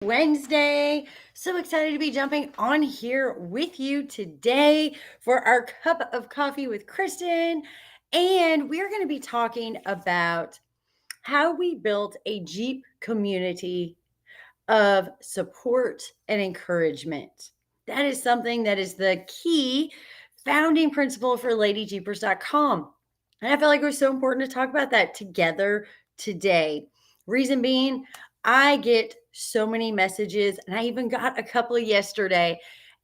Wednesday. So excited to be jumping on here with you today for our cup of coffee with Kristen. And we're going to be talking about how we built a Jeep community of support and encouragement. That is something that is the key founding principle for LadyJeepers.com. And I feel like it was so important to talk about that together today. Reason being, I get so many messages, and I even got a couple yesterday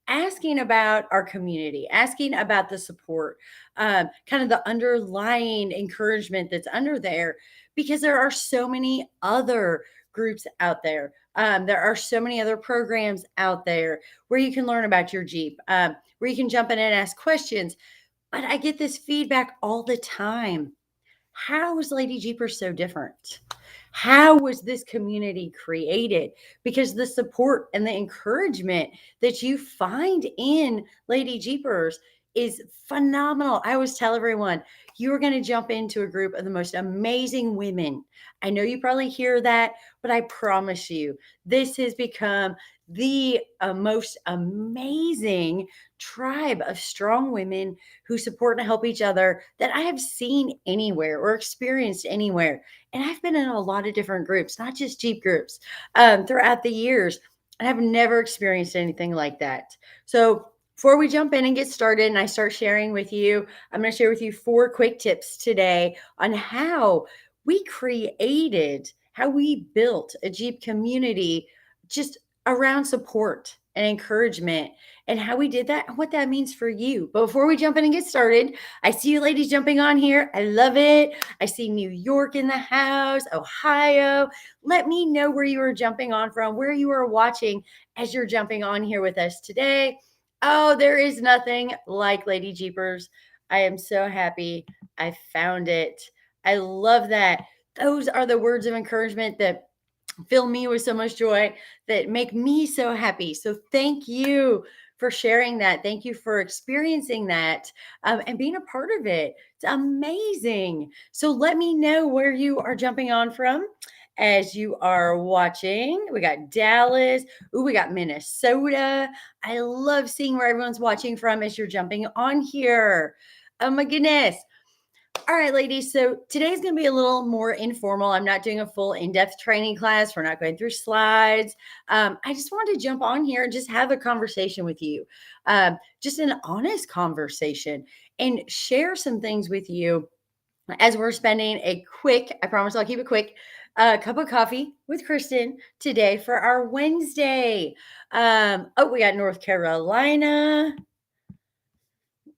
asking about our community, asking about the support, kind of the underlying encouragement that's under there, because there are so many other groups out there. There are so many other programs out there where you can learn about your Jeep, where you can jump in and ask questions. But I get this feedback all the time. How was Lady Jeepers so different? How was this community created? Because the support and the encouragement that you find in Lady Jeepers is phenomenal. I always tell everyone, you are going to jump into a group of the most amazing women. I know you probably hear that, but I promise you, this has become the most amazing tribe of strong women who support and help each other that I have seen anywhere or experienced anywhere. And I've been in a lot of different groups, not just Jeep groups, throughout the years. And I've never experienced anything like that. So before we jump in and get started and I start sharing with you, I'm going to share with you 4 quick tips today on how we created, how we built a Jeep community just around support and encouragement and how we did that and what that means for you. But before we jump in and get started, I see you ladies jumping on here. I love it. I see New York in the house, Ohio. Let me know where you are jumping on from, where you are watching as you're jumping on here with us today. Oh, there is nothing like Lady Jeepers. I am so happy I found it. I love that. Those are the words of encouragement that fill me with so much joy, that make me so happy. So thank you for sharing that. Thank you for experiencing that, and being a part of it. It's amazing. So let me know where you are jumping on from as you are watching. We got Dallas. Ooh, we got Minnesota. I love seeing where everyone's watching from as you're jumping on here. Oh my goodness. All right, ladies. So today's going to be a little more informal. I'm not doing a full in-depth training class. We're not going through slides. I just wanted to jump on here and just have a conversation with you, just an honest conversation, and share some things with you as we're spending a quick, I promise I'll keep it quick, cup of coffee with Kristen today for our Wednesday. Oh, we got North Carolina.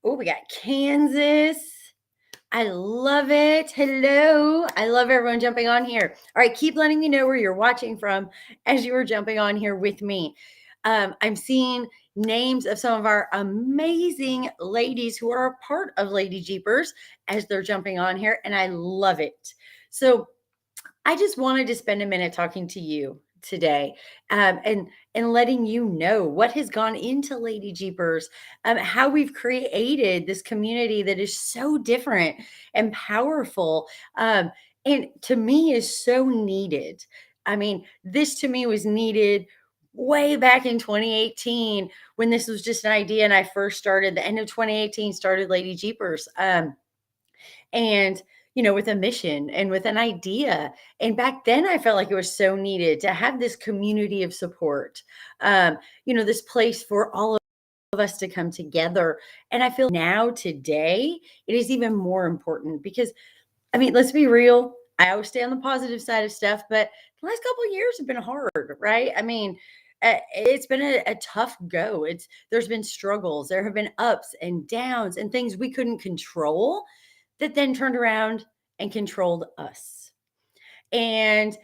Oh, we got Kansas. I love it. Hello. I love everyone jumping on here. All right, keep letting me know where you're watching from as you are jumping on here with me. I'm seeing names of some of our amazing ladies who are a part of Lady Jeepers as they're jumping on here, and I love it. So I just wanted to spend a minute talking to you today, and letting you know what has gone into Lady Jeepers, how we've created this community that is so different and powerful, and to me is so needed. I mean, this to me was needed way back in 2018 when this was just an idea, and I first started the end of 2018 started Lady Jeepers. And with a mission and with an idea, and back then I felt like it was so needed to have this community of support, this place for all of us to come together. And I feel now today it is even more important because, I mean, let's be real, I always stay on the positive side of stuff, but the last couple of years have been hard, right? I mean, it's been a tough go. There's been struggles, there have been ups and downs and things we couldn't control that then turned around and controlled us. And,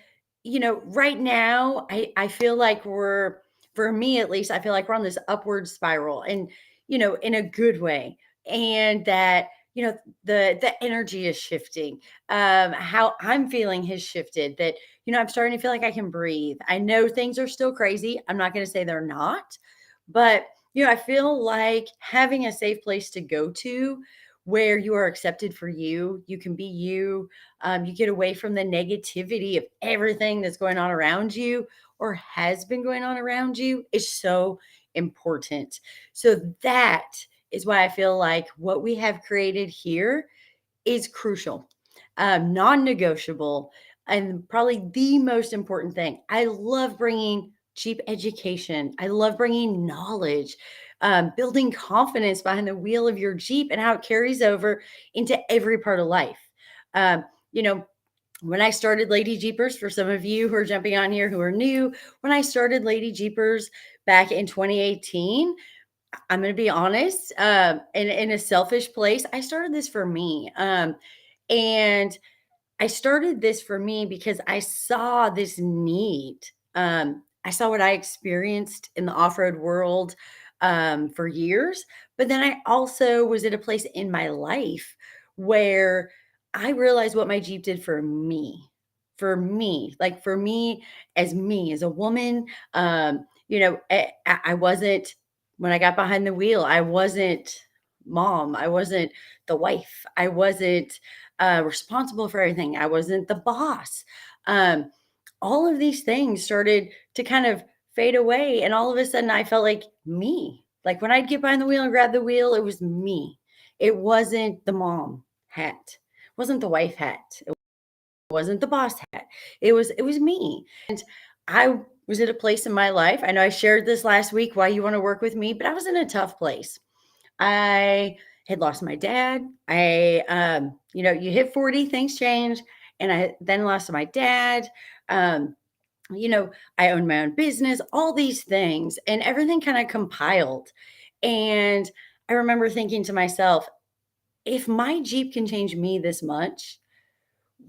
right now, I feel like for me at least, I feel like we're on this upward spiral and, in a good way. And that, the energy is shifting. How I'm feeling has shifted, that, I'm starting to feel like I can breathe. I know things are still crazy. I'm not going to say they're not, but, I feel like having a safe place to go to where you are accepted for you, you can be you, you get away from the negativity of everything that's going on around you, or has been going on around you is so important. So that is why I feel like what we have created here is crucial, non-negotiable, and probably the most important thing. I love bringing cheap education. I love bringing knowledge, building confidence behind the wheel of your Jeep and how it carries over into every part of life. Um, you know, when I started Lady Jeepers, for some of you who are jumping on here who are new, when I started Lady Jeepers back in 2018, I'm going to be honest, in a selfish place, I started this for me. And I started this for me because I saw this need. I saw what I experienced in the off road world for years. But then I also was at a place in my life where I realized what my Jeep did for me. Like for me as a woman, I wasn't, when I got behind the wheel, I wasn't mom, I wasn't the wife, I wasn't responsible for everything. I wasn't the boss. Um, all of these things started to kind of fade away. And all of a sudden, I felt like me. Like when I'd get behind the wheel and grab the wheel, it was me. It wasn't the mom hat, it wasn't the wife hat, it wasn't the boss hat. It was me. And I was at a place in my life. I know I shared this last week why you want to work with me, but I was in a tough place. I had lost my dad. You hit 40, things change. And I then lost my dad. Um, you know, I owned my own business, all these things, and everything kind of compiled. And I remember thinking to myself, if my Jeep can change me this much,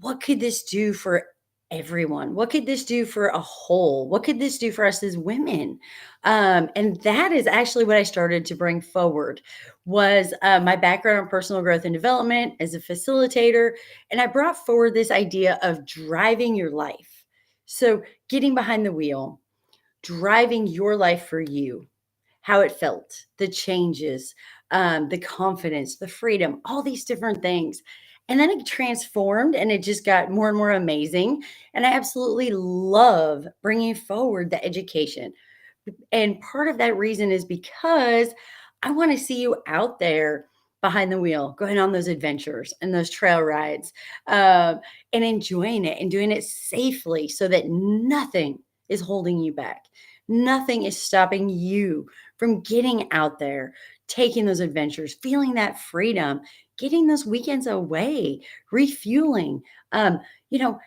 what could this do for everyone? What could this do for a whole? What could this do for us as women? And that is actually what I started to bring forward was my background in personal growth and development as a facilitator. And I brought forward this idea of driving your life. So getting behind the wheel, driving your life for you, how it felt, the changes, the confidence, the freedom, all these different things. And then it transformed and it just got more and more amazing. And I absolutely love bringing forward the education. And part of that reason is because I want to see you out there behind the wheel, going on those adventures and those trail rides, and enjoying it and doing it safely so that nothing is holding you back. Nothing is stopping you from getting out there, taking those adventures, feeling that freedom, getting those weekends away, refueling. Um, you know,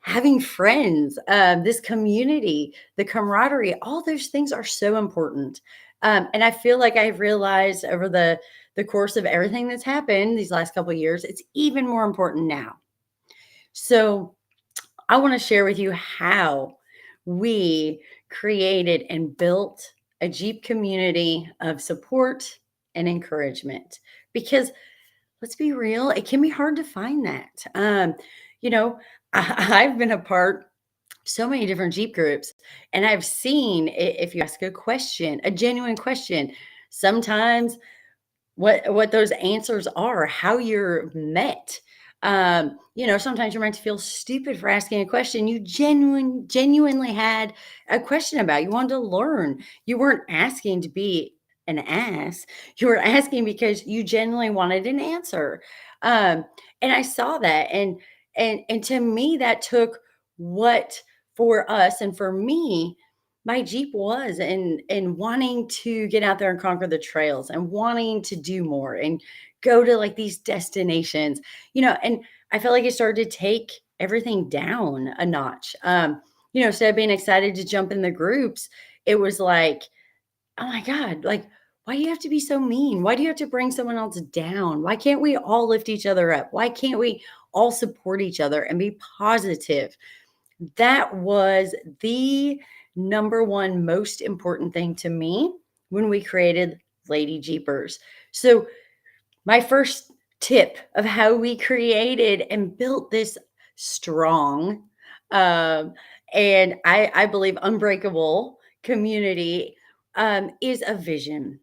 Having friends, this community, the camaraderie, all those things are so important. And I feel like I've realized over the course of everything that's happened these last couple of years, it's even more important now. So I want to share with you how we created and built a Jeep community of support and encouragement. Because let's be real, it can be hard to find that. You know, I've been a part so many different Jeep groups, and I've seen if you ask a question, a genuine question, sometimes what those answers are, how you're met. Sometimes you're meant to feel stupid for asking a question you genuinely had a question about. You wanted to learn. You weren't asking to be an ass. You were asking because you genuinely wanted an answer. Um, and I saw that, and to me, that took what for us and for me my Jeep was and wanting to get out there and conquer the trails and wanting to do more and go to like these destinations, and I felt like it started to take everything down a notch. Instead of being excited to jump in the groups, it was like, oh my God, like, why do you have to be so mean? Why do you have to bring someone else down? Why can't we all lift each other up? Why can't we all support each other and be positive? That was the number one most important thing to me when we created Lady Jeepers. So, my first tip of how we created and built this strong, um, and I believe unbreakable community, is a vision.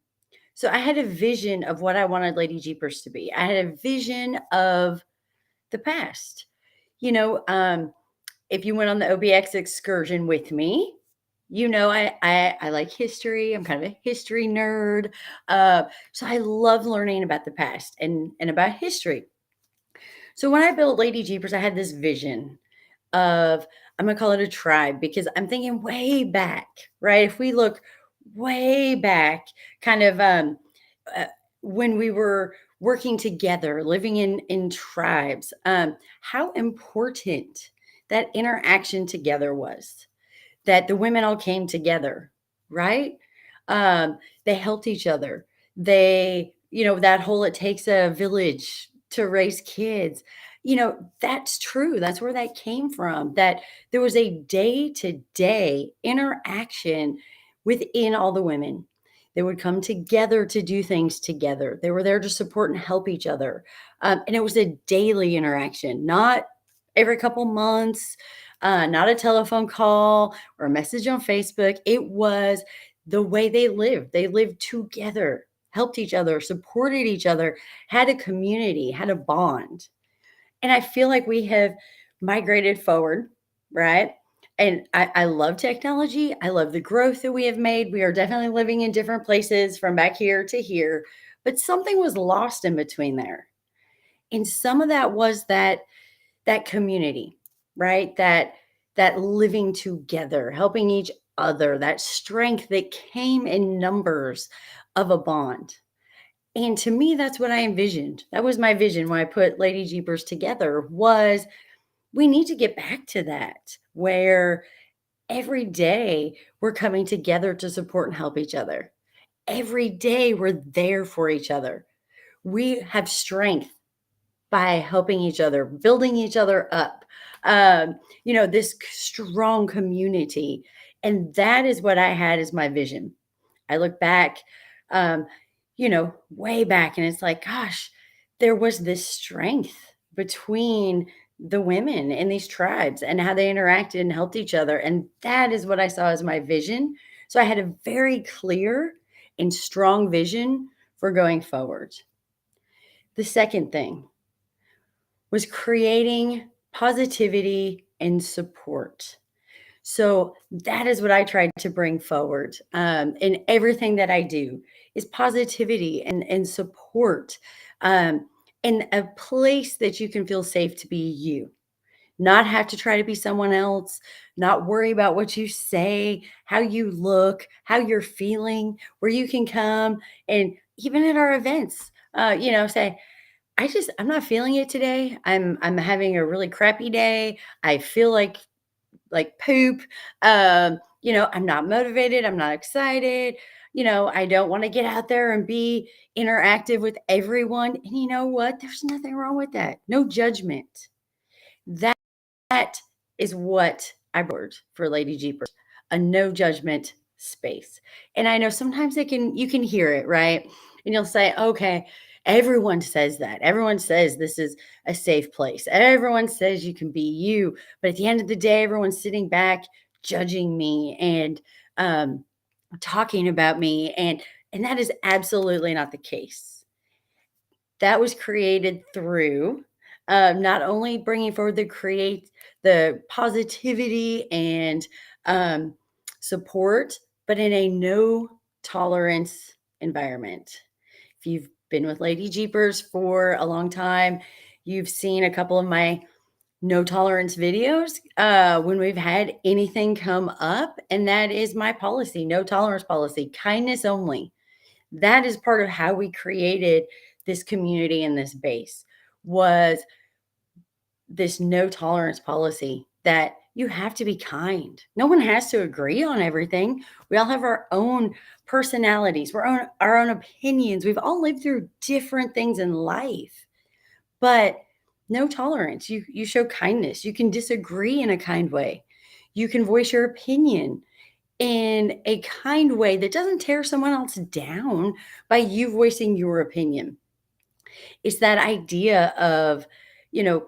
So, I had a vision of what I wanted Lady Jeepers to be. I had a vision of the past. You know, um, if you went on the OBX excursion with me, I like history. I'm kind of a history nerd. Uh, so I love learning about the past and about history. So when I built Lady Jeepers, I had this vision of, I'm gonna call it a tribe because I'm thinking way back, right? If we look way back, kind of uh, when we were working together, living in tribes, how important that interaction together was, that the women all came together, right? They helped each other. That whole it takes a village to raise kids. That's true. That's where that came from. That there was a day to day interaction within all the women. They would come together to do things together. They were there to support and help each other. And it was a daily interaction, not every couple months, not a telephone call or a message on Facebook. It was the way they lived. They lived together, helped each other, supported each other, had a community, had a bond. And I feel like we have migrated forward, right? And I love technology. I love the growth that we have made. We are definitely living in different places from back here to here, but something was lost in between there. And some of that was that community, right? That living together, helping each other, that strength that came in numbers of a bond. And to me, that's what I envisioned. That was my vision when I put Lady Jeepers together was we need to get back to that where every day we're coming together to support and help each other. Every day we're there for each other. We have strength by helping each other, building each other up, this strong community. And that is what I had as my vision. I look back, um, way back, and it's like, gosh, there was this strength between the women in these tribes and how they interacted and helped each other. And that is what I saw as my vision. So I had a very clear and strong vision for going forward. The second thing was creating positivity and support. So that is what I tried to bring forward in everything that I do is positivity and support, um, and a place that you can feel safe to be you, not have to try to be someone else, not worry about what you say, how you look, how you're feeling, where you can come and even at our events, say, I'm not feeling it today. I'm having a really crappy day. I feel like poop. I'm not motivated. I'm not excited. I don't want to get out there and be interactive with everyone. And you know what? There's nothing wrong with that. No judgment. That is what I board for Lady Jeepers, a no judgment space. And I know sometimes you can hear it, right? And you'll say, okay, everyone says that. Everyone says this is a safe place. Everyone says you can be you. But at the end of the day, everyone's sitting back judging me and talking about me. And that is absolutely not the case. That was created through not only bringing forward the positivity and um, support, but in a no tolerance environment. If you've been with Lady Jeepers for a long time, you've seen a couple of my no tolerance videos when we've had anything come up, and that is my policy, no tolerance policy, kindness only. That is part of how we created this community and this base was this no tolerance policy that you have to be kind. No one has to agree on everything. We all have our own personalities, our own opinions. We've all lived through different things in life. But no tolerance. You show kindness. You can disagree in a kind way. You can voice your opinion in a kind way that doesn't tear someone else down by you voicing your opinion. It's that idea of, you know,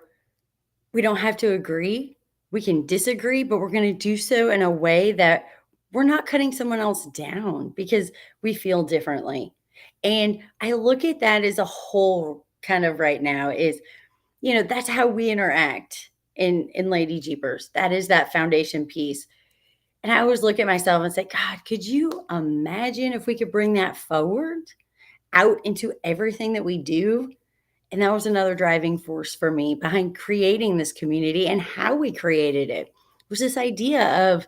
we don't have to agree. We can disagree, but we're going to do so in a way that we're not cutting someone else down because we feel differently. And I look at that as a whole kind of right now is, that's how we interact in Lady Jeepers. That is that foundation piece. And I always look at myself and say, God, could you imagine if we could bring that forward out into everything that we do? And that was another driving force for me behind creating this community and how we created it was this idea of,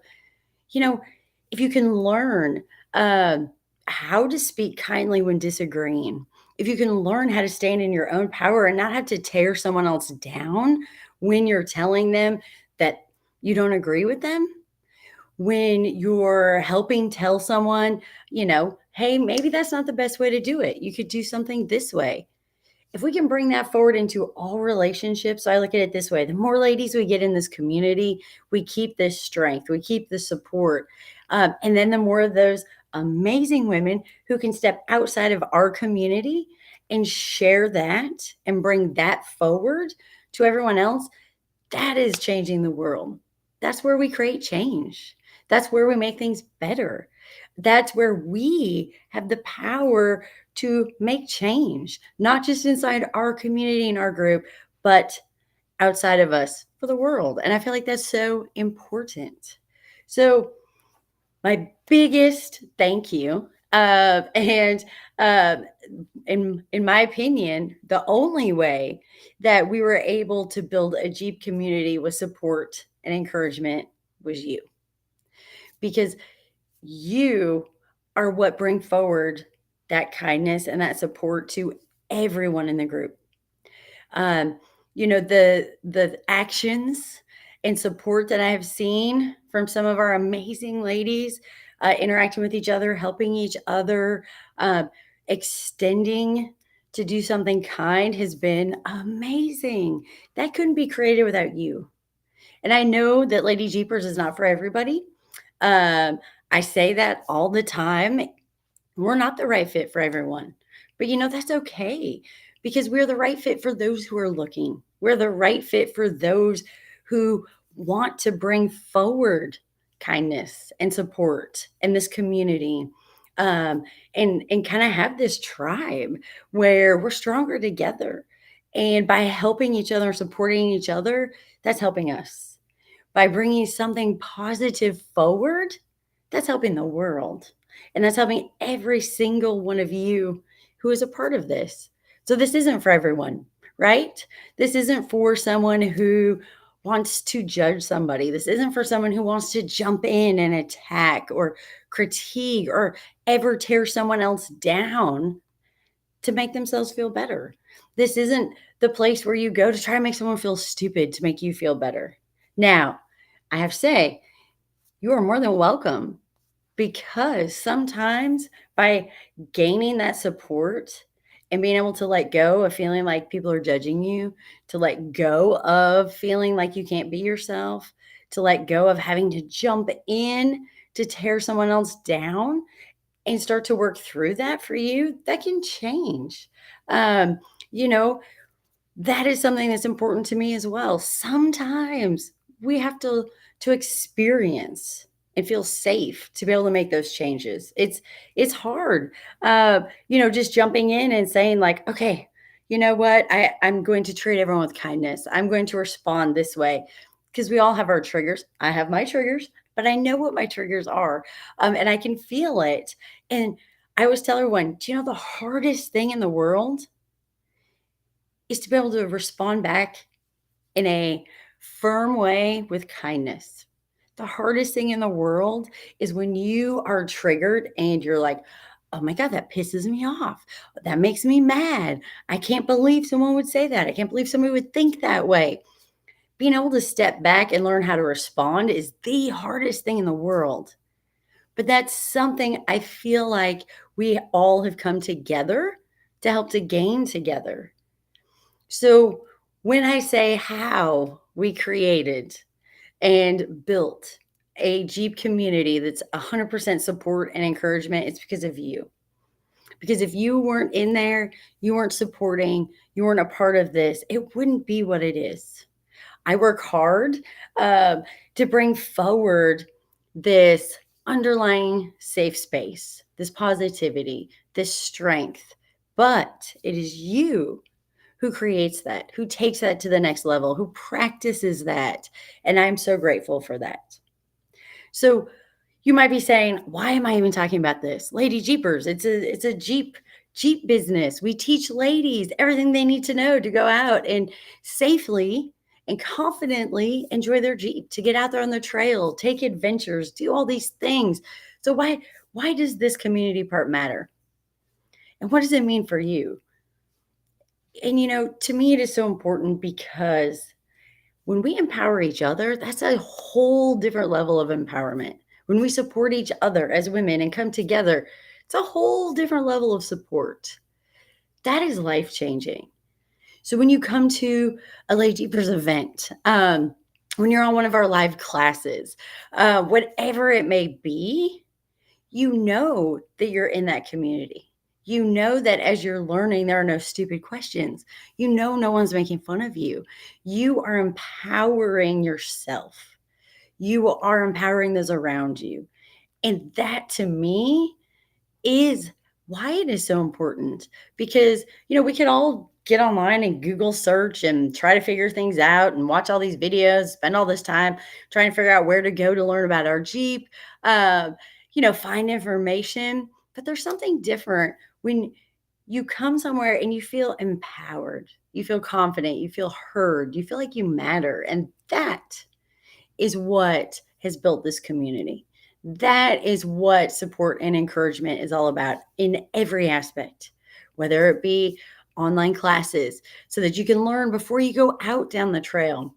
you know, if you can learn um, how to speak kindly when disagreeing, if you can learn how to stand in your own power and not have to tear someone else down when you're telling them that you don't agree with them, when you're helping tell someone, hey, maybe that's not the best way to do it. You could do something this way. If we can bring that forward into all relationships, so I look at it this way: the more ladies we get in this community, we keep this strength, we keep the support. And then the more of those amazing women who can step outside of our community and share that and bring that forward to everyone else, that is changing the world. That's where we create change. That's where we make things better. That's where we have the power to make change, not just inside our community and our group, but outside of us for the world. And I feel like that's so important. So, my biggest thank you, and uh, in my opinion, the only way that we were able to build a Jeep community with support and encouragement was you, because you are what bring forward that kindness and that support to everyone in the group. um, the actions and support that I have seen from some of our amazing ladies, interacting with each other, helping each other, uh, extending to do something kind has been amazing. That couldn't be created without you. And I know that Lady Jeepers is not for everybody. Um, I say that all the time. We're not the right fit for everyone. But that's okay, because we're the right fit for those who are looking. We're the right fit for those who want to bring forward kindness and support in this community. Um, and kind of have this tribe where we're stronger together. And by helping each other, supporting each other, that's helping us. By bringing something positive forward, that's helping the world. And that's helping every single one of you who is a part of this. So, this isn't for everyone, right? This isn't for someone who wants to judge somebody. This isn't for someone who wants to jump in and attack or critique or ever tear someone else down to make themselves feel better. This isn't the place where you go to try to make someone feel stupid to make you feel better. Now, I have to say, you are more than welcome, because sometimes by gaining that support and being able to let go of feeling like people are judging you, to let go of feeling like you can't be yourself, to let go of having to jump in to tear someone else down and start to work through that for you, that can change. Um, you know, that is something that's important to me as well. Sometimes we have to experience and feel safe to be able to make those changes. It's hard. Just jumping in and saying like, okay, you know what? I'm going to treat everyone with kindness. I'm going to respond this way, because we all have our triggers. I have my triggers, but I know what my triggers are, and I can feel it. And I always tell everyone, do you know the hardest thing in the world is to be able to respond back in a firm way with kindness. The hardest thing in the world is when you are triggered and you're like, oh my God, that pisses me off. That makes me mad. I can't believe someone would say that. I can't believe somebody would think that way. Being able to step back and learn how to respond is the hardest thing in the world. But that's something I feel like we all have come together to help to gain together. So when I say how we created and built a Jeep community that's 100% support and encouragement, it's because of you. Because if you weren't in there, you weren't supporting, you weren't a part of this, it wouldn't be what it is. I work hard um, to bring forward this underlying safe space, this positivity, this strength. But it is you who creates that, who takes that to the next level, who practices that. And I'm so grateful for that. So, You might be saying, "Why am I even talking about this?" LadyJeepers, it's a Jeep business. We teach ladies everything they need to know to go out and safely and confidently enjoy their Jeep, to get out there on the trail, take adventures, do all these things. So why does this community part matter? And what does it mean for you? And to me it is so important because when we empower each other, that's a whole different level of empowerment. When we support each other as women and come together, it's a whole different level of support. That is life changing. So when you come to a Lady Jeepers event, when you're on one of our live classes, whatever it may be, you know that you're in that community. You know that as you're learning, there are no stupid questions. You know, no one's making fun of you. You are empowering yourself. You are empowering those around you. And that to me is why it is so important because, we could all get online and Google search and try to figure things out and watch all these videos, spend all this time trying to figure out where to go to learn about our Jeep, uh, find information. But there's something different when you come somewhere and you feel empowered, you feel confident, you feel heard, you feel like you matter. And that is what has built this community. That is what support and encouragement is all about in every aspect, whether it be online classes so that you can learn before you go out down the trail.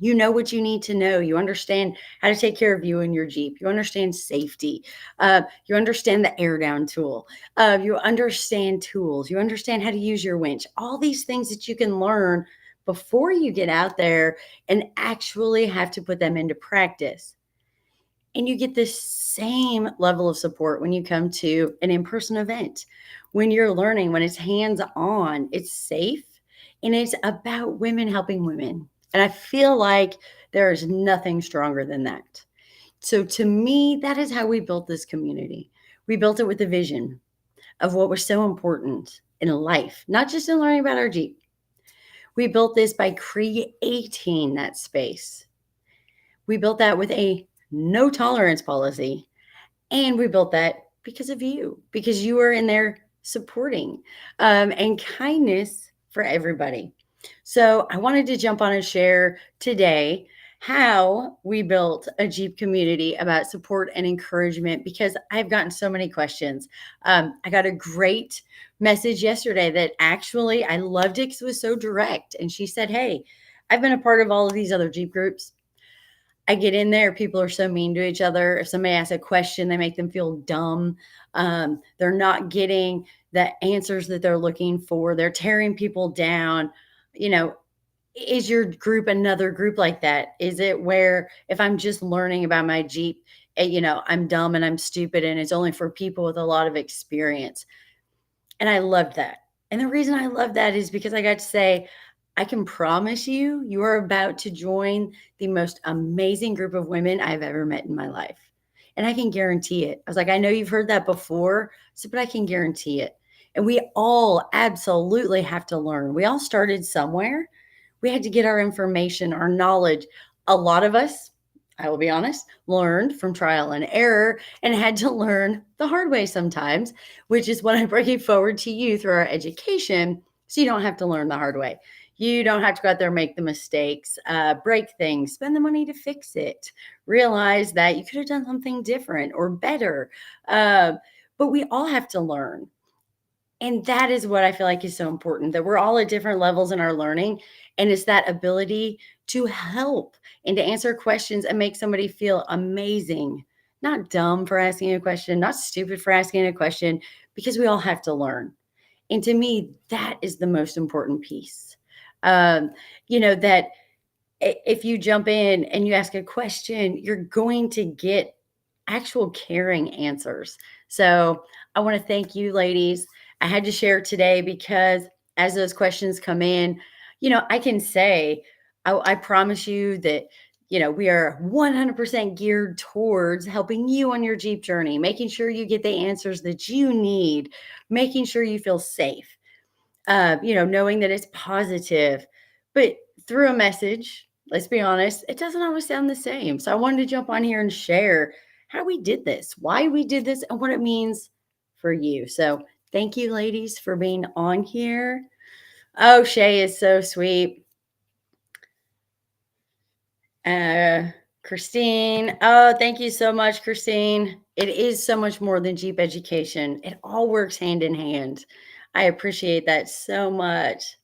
You know what you need to know. You understand how to take care of you and your Jeep. You understand safety. You understand the air down tool. You understand tools. You understand how to use your winch. All these things that you can learn before you get out there and actually have to put them into practice. And you get the same level of support when you come to an in person event. When you're learning, when it's hands on, it's safe, and it's about women helping women. And I feel like there is nothing stronger than that. So to me, that is how we built this community. We built it with a vision of what was so important in life, not just in learning about our Jeep. We built this by creating that space. We built that with a no tolerance policy. And we built that because you are in there supporting and kindness for everybody. So I wanted to jump on and share today how we built a Jeep community about support and encouragement because I've gotten so many questions. I got a great message yesterday that actually I loved it because it was so direct. And she said, "Hey, I've been a part of all of these other Jeep groups. I get in there, people are so mean to each other. If somebody asks a question, they make them feel dumb. They're not getting the answers that they're looking for. They're tearing people down. You know, is your group another group like that? Is it where if I'm just learning about my Jeep, I'm dumb and I'm stupid and it's only for people with a lot of experience?" And I loved that. And the reason I love that is because I got to say, I can promise you, you are about to join the most amazing group of women I've ever met in my life. And I can guarantee it. I was like, I know you've heard that before, so, but I can guarantee it. And we all absolutely have to learn. We all started somewhere. We had to get our information, our knowledge. A lot of us, I will be honest, learned from trial and error and had to learn the hard way sometimes, which is what I'm bringing forward to you through our education. So you don't have to learn the hard way. You don't have to go out there and make the mistakes, break things, spend the money to fix it, realize that you could have done something different or better. Uh, but we all have to learn. And that is what I feel like is so important, that we're all at different levels in our learning. And it's that ability to help and to answer questions and make somebody feel amazing, not dumb for asking a question, not stupid for asking a question, because we all have to learn. And to me, that is the most important piece. Um, that if you jump in and you ask a question, you're going to get actual caring answers. So I want to thank you, ladies. I had to share today because as those questions come in, I can say, I promise you that, we are 100% geared towards helping you on your Jeep journey, making sure you get the answers that you need, making sure you feel safe, knowing that it's positive, but through a message, let's be honest, it doesn't always sound the same. So I wanted to jump on here and share how we did this, why we did this, and what it means for you. So thank you, ladies, for being on here. Oh, Shay is so sweet. Uh, Christine. Oh, thank you so much, Christine. It is so much more than Jeep education. It all works hand in hand. I appreciate that so much.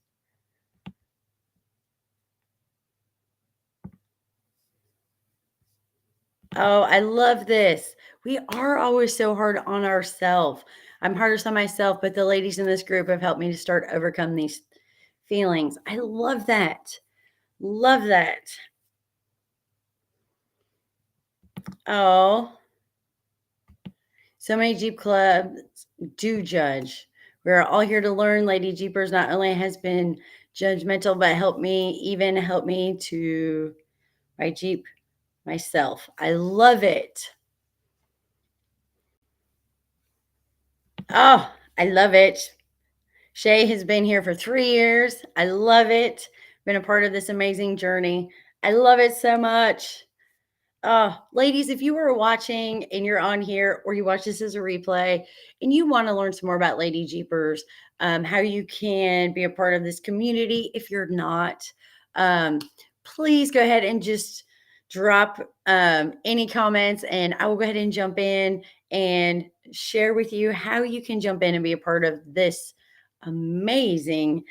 Oh, I love this. We are always so hard on ourselves. I'm hardest on myself, but the ladies in this group have helped me to start overcome these feelings. I love that. Love that. Oh, so many Jeep clubs do judge. We're all here to learn. Lady Jeepers not only has been judgmental, but help me to my Jeep myself. I love it. Oh, I love it. Shay has been here for 3 years. I love it. Been a part of this amazing journey. I love it so much. Oh, ladies, if you are watching and you're on here or you watch this as a replay and you want to learn some more about Lady Jeepers, how you can be a part of this community if you're not, um, please go ahead and just drop any comments and I will go ahead and jump in and share with you how you can jump in and be a part of this amazing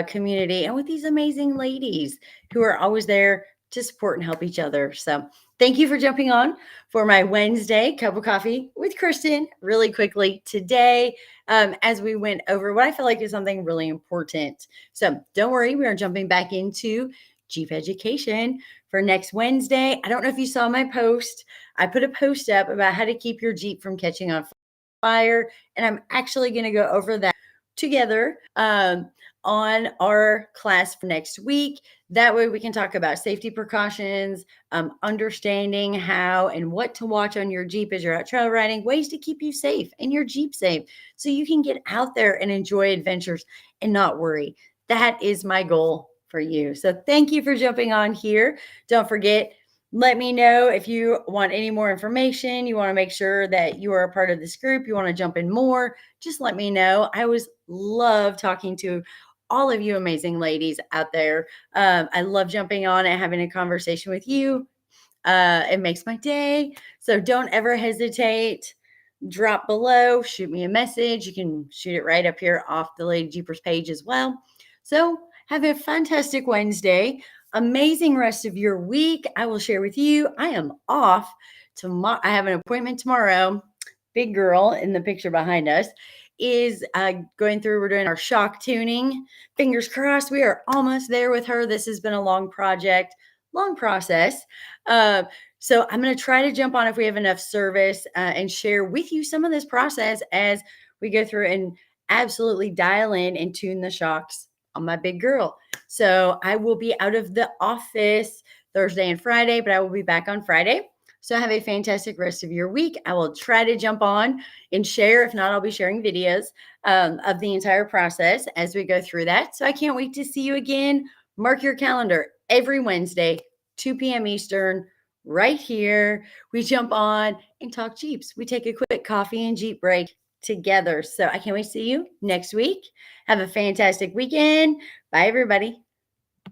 community and with these amazing ladies who are always there to support and help each other. So, thank you for jumping on for my Wednesday cup of coffee with Kristen really quickly today as we went over what I feel like is something really important. So don't worry, we are jumping back into Jeep education for next Wednesday. I don't know if you saw my post. I put a post up about how to keep your Jeep from catching on fire, and I'm actually going to go over that together on our class for next week. That way we can talk about safety precautions, understanding how and what to watch on your Jeep as you're out trail riding, ways to keep you safe and your Jeep safe so you can get out there and enjoy adventures and not worry. That is my goal for you. So thank you for jumping on here. Don't forget, let me know if you want any more information. You want to make sure that you are a part of this group. You want to jump in more. Just let me know. I always love talking to all of you amazing ladies out there. I love jumping on and having a conversation with you. It makes my day. So don't ever hesitate. Drop below, shoot me a message. You can shoot it right up here off the Lady Jeepers page as well. So have a fantastic Wednesday. Amazing rest of your week. I will share with you. I am off tomorrow. I have an appointment tomorrow. Big girl in the picture behind us is going through. We're doing our shock tuning. Fingers crossed. We are almost there with her. This has been a long project, long process. So I'm going to try to jump on if we have enough service and share with you some of this process as we go through and absolutely dial in and tune the shocks on my big girl. So I will be out of the office Thursday and Friday, but I will be back on Friday. So have a fantastic rest of your week. I will try to jump on and share. If not, I'll be sharing videos of the entire process as we go through that. So I can't wait to see you again. Mark your calendar every Wednesday, 2 p.m. Eastern, right here. We jump on and talk Jeeps. We take a quick coffee and Jeep break together. So I can't wait to see you next week. Have a fantastic weekend. Bye, everybody.